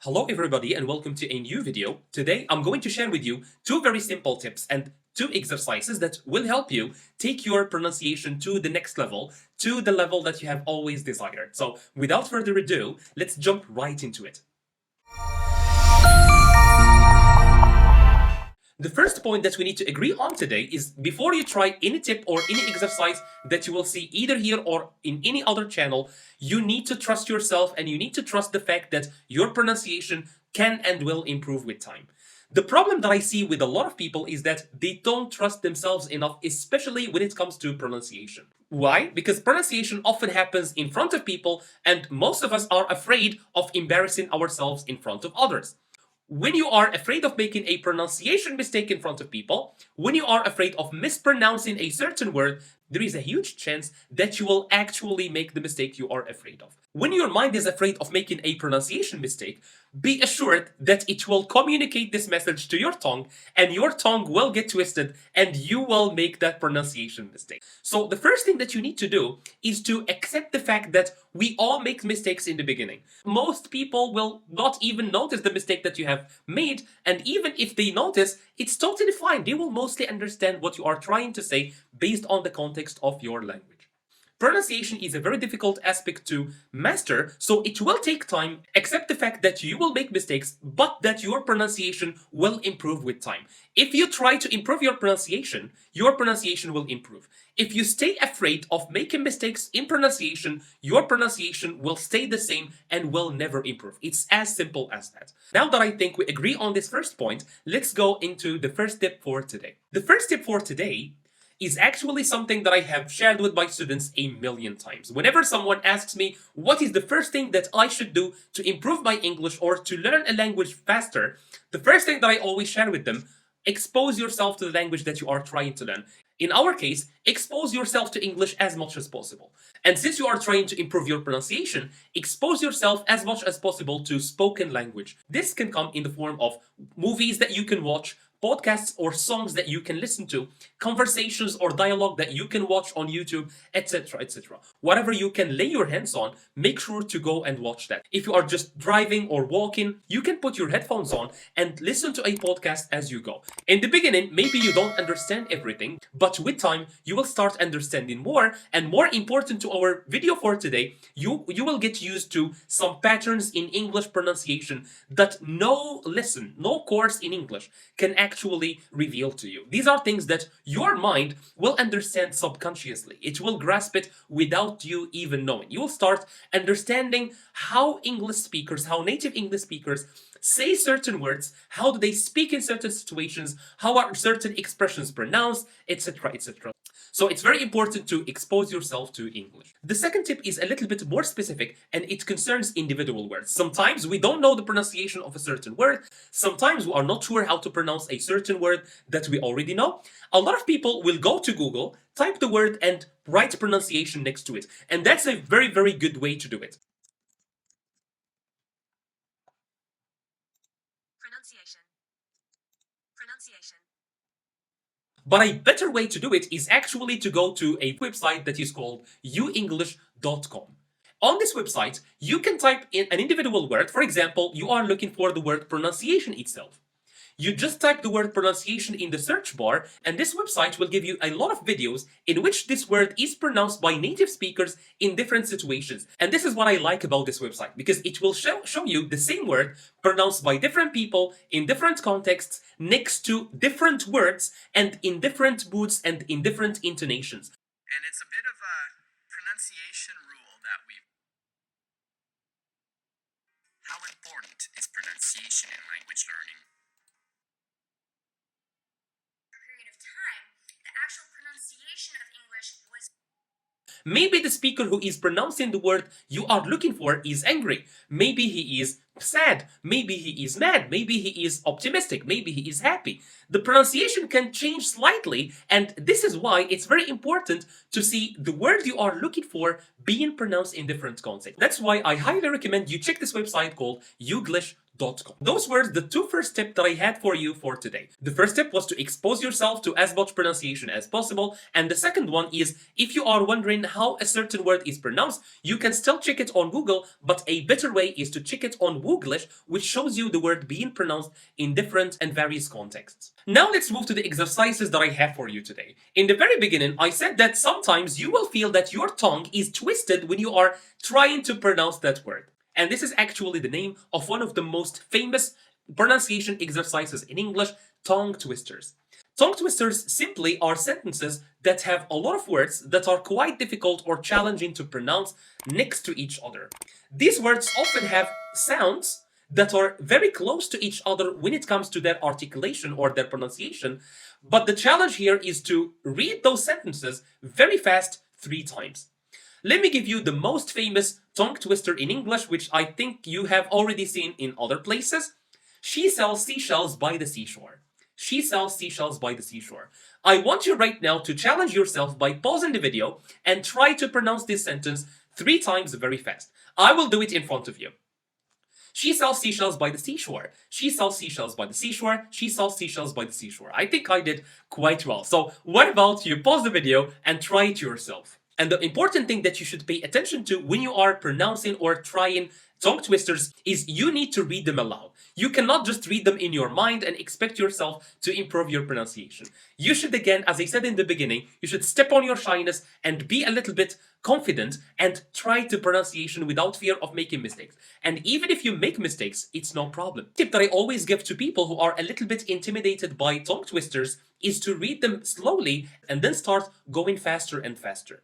Hello everybody and welcome to a new video. Today I'm going to share with you two very simple tips and two exercises that will help you take your pronunciation to the next level, to the level that you have always desired. So without further ado, let's jump right into it. The first point that we need to agree on today is before you try any tip or any exercise that you will see either here or in any other channel, you need to trust yourself and you need to trust the fact that your pronunciation can and will improve with time. The problem that I see with a lot of people is that they don't trust themselves enough, especially when it comes to pronunciation. Why? Because pronunciation often happens in front of people and most of us are afraid of embarrassing ourselves in front of others. When you are afraid of making a pronunciation mistake in front of people, when you are afraid of mispronouncing a certain word, there is a huge chance that you will actually make the mistake you are afraid of. When your mind is afraid of making a pronunciation mistake, be assured that it will communicate this message to your tongue and your tongue will get twisted and you will make that pronunciation mistake. So the first thing that you need to do is to accept the fact that we all make mistakes in the beginning. Most people will not even notice the mistake that you have made, and even if they notice, it's totally fine. They will mostly understand what you are trying to say based on the context of your language. Pronunciation is a very difficult aspect to master, so it will take time. Accept the fact that you will make mistakes, but that your pronunciation will improve with time. If you try to improve your pronunciation will improve. If you stay afraid of making mistakes in pronunciation, your pronunciation will stay the same and will never improve. It's as simple as that. Now that I think we agree on this first point, let's go into the first tip for today. The first tip for today is actually something that I have shared with my students a million times. Whenever someone asks me what is the first thing that I should do to improve my English or to learn a language faster, the first thing that I always share with them, expose yourself to the language that you are trying to learn. In our case, expose yourself to English as much as possible. And since you are trying to improve your pronunciation, expose yourself as much as possible to spoken language. This can come in the form of movies that you can watch, podcasts or songs that you can listen to, conversations or dialogue that you can watch on YouTube, etc., etc. Whatever you can lay your hands on, make sure to go and watch that. If you are just driving or walking, you can put your headphones on and listen to a podcast as you go. In the beginning, maybe you don't understand everything, but with time, you will start understanding more, and more important to our video for today, you will get used to some patterns in English pronunciation that no lesson, no course in English can actually reveal to you. These are things that your mind will understand subconsciously. It will grasp it without you even knowing. You will start understanding how English speakers, how native English speakers say certain words, how do they speak in certain situations, how are certain expressions pronounced, etc., etc. So it's very important to expose yourself to English. The second tip is a little bit more specific and it concerns individual words. Sometimes we don't know the pronunciation of a certain word. Sometimes we are not sure how to pronounce a certain word that we already know. A lot of people will go to Google, type the word and write pronunciation next to it. And that's a very, very good way to do it. Pronunciation. But a better way to do it is actually to go to a website that is called youenglish.com. On this website, you can type in an individual word. For example, you are looking for the word pronunciation itself. You just type the word pronunciation in the search bar, and this website will give you a lot of videos in which this word is pronounced by native speakers in different situations. And this is what I like about this website, because it will show you the same word pronounced by different people in different contexts, next to different words, and in different moods and in different intonations. And it's a bit of a pronunciation rule that we... How important is pronunciation in language learning? Maybe the speaker who is pronouncing the word you are looking for is angry. Maybe he is sad. Maybe he is mad. Maybe he is optimistic. Maybe he is happy. The pronunciation can change slightly, and this is why it's very important to see the word you are looking for being pronounced in different contexts. That's why I highly recommend you check this website called youglish.com. Those were the two first tips that I had for you for today. The first tip was to expose yourself to as much pronunciation as possible, and the second one is if you are wondering how a certain word is pronounced, you can still check it on Google, but a better way is to check it on Wooglish, which shows you the word being pronounced in different and various contexts. Now let's move to the exercises that I have for you today. In the very beginning, I said that sometimes you will feel that your tongue is twisted when you are trying to pronounce that word. And this is actually the name of one of the most famous pronunciation exercises in English, tongue twisters. Tongue twisters simply are sentences that have a lot of words that are quite difficult or challenging to pronounce next to each other. These words often have sounds that are very close to each other when it comes to their articulation or their pronunciation, but the challenge here is to read those sentences very fast 3 times. Let me give you the most famous tongue twister in English, which I think you have already seen in other places. She sells seashells by the seashore. She sells seashells by the seashore. I want you right now to challenge yourself by pausing the video and try to pronounce this sentence 3 times very fast. I will do it in front of you. She sells seashells by the seashore. She sells seashells by the seashore. She sells seashells by the seashore. I think I did quite well. So what about you pause the video and try it yourself? And the important thing that you should pay attention to when you are pronouncing or trying tongue twisters is you need to read them aloud. You cannot just read them in your mind and expect yourself to improve your pronunciation. You should, again, as I said in the beginning, you should step on your shyness and be a little bit confident and try to pronunciation without fear of making mistakes. And even if you make mistakes, it's no problem. Tip that I always give to people who are a little bit intimidated by tongue twisters is to read them slowly and then start going faster and faster.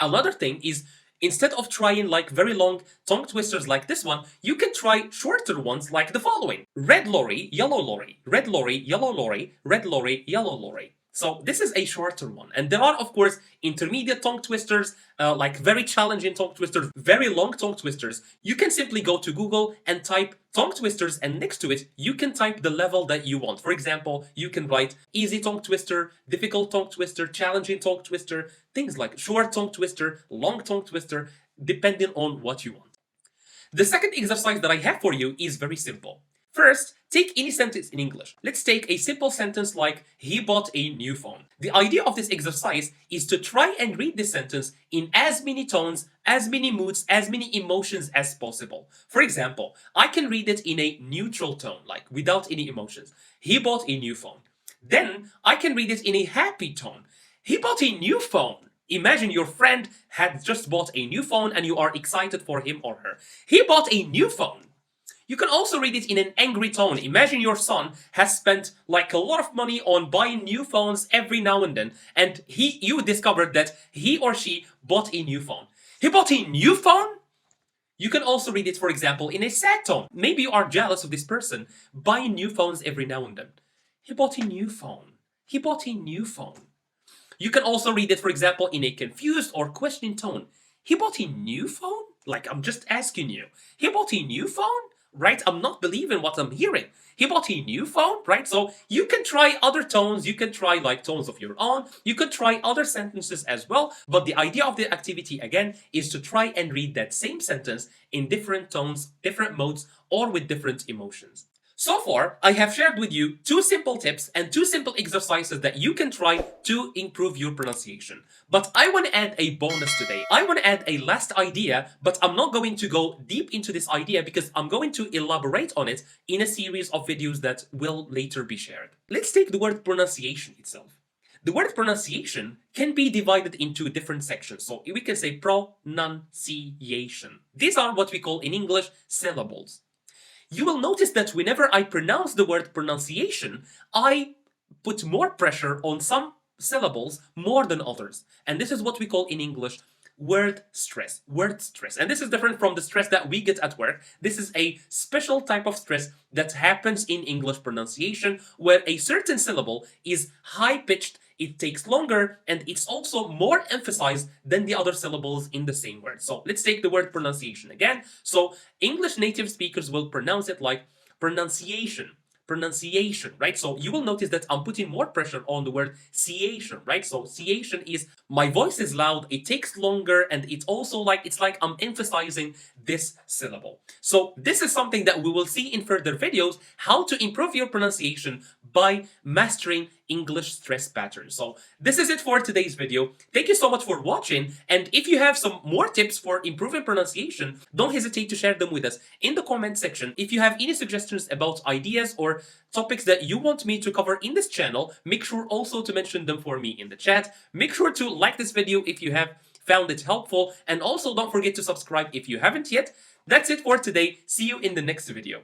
Another thing is, instead of trying like very long tongue twisters like this one, you can try shorter ones like the following. Red lorry, yellow lorry, red lorry, yellow lorry, red lorry, yellow lorry. So this is a shorter one. And there are, of course, intermediate tongue twisters, like very challenging tongue twisters, very long tongue twisters. You can simply go to Google and type tongue twisters, and next to it, you can type the level that you want. For example, you can write easy tongue twister, difficult tongue twister, challenging tongue twister, things like short tongue twister, long tongue twister, depending on what you want. The second exercise that I have for you is very simple. First, take any sentence in English. Let's take a simple sentence like, he bought a new phone. The idea of this exercise is to try and read this sentence in as many tones, as many moods, as many emotions as possible. For example, I can read it in a neutral tone, like without any emotions. He bought a new phone. Then I can read it in a happy tone. He bought a new phone. Imagine your friend had just bought a new phone and you are excited for him or her. He bought a new phone. You can also read it in an angry tone. Imagine your son has spent like a lot of money on buying new phones every now and then, and you discovered that he or she bought a new phone. He bought a new phone? You can also read it, for example, in a sad tone. Maybe you are jealous of this person buying new phones every now and then. He bought a new phone. He bought a new phone. You can also read it, for example, in a confused or questioning tone. He bought a new phone? Like, I'm just asking you. He bought a new phone? Right? I'm not believing what I'm hearing. He bought a new phone, right? So you can try other tones. You can try like tones of your own. You could try other sentences as well. But the idea of the activity, again, is to try and read that same sentence in different tones, different modes, or with different emotions. So far, I have shared with you 2 simple tips and 2 simple exercises that you can try to improve your pronunciation. But I want to add a bonus today. I want to add a last idea, but I'm not going to go deep into this idea because I'm going to elaborate on it in a series of videos that will later be shared. Let's take the word pronunciation itself. The word pronunciation can be divided into different sections. So we can say pronunciation. These are what we call in English syllables. You will notice that whenever I pronounce the word pronunciation, I put more pressure on some syllables more than others. And this is what we call in English word stress. Word stress. And this is different from the stress that we get at work. This is a special type of stress that happens in English pronunciation where a certain syllable is high-pitched, it takes longer, and it's also more emphasized than the other syllables in the same word. So let's take the word pronunciation again. So English native speakers will pronounce it like pronunciation, pronunciation, right? So you will notice that I'm putting more pressure on the word ciation, right? So ciation is my voice is loud, it takes longer, and it's also like it's like I'm emphasizing this syllable. So this is something that we will see in further videos, how to improve your pronunciation by mastering English stress patterns. So this is it for today's video. Thank you so much for watching, and if you have some more tips for improving pronunciation, don't hesitate to share them with us in the comment section. If you have any suggestions about ideas or topics that you want me to cover in this channel, make sure also to mention them for me in the chat. Make sure to like this video if you have found it helpful, and also don't forget to subscribe if you haven't yet. That's it for today. See you in the next video.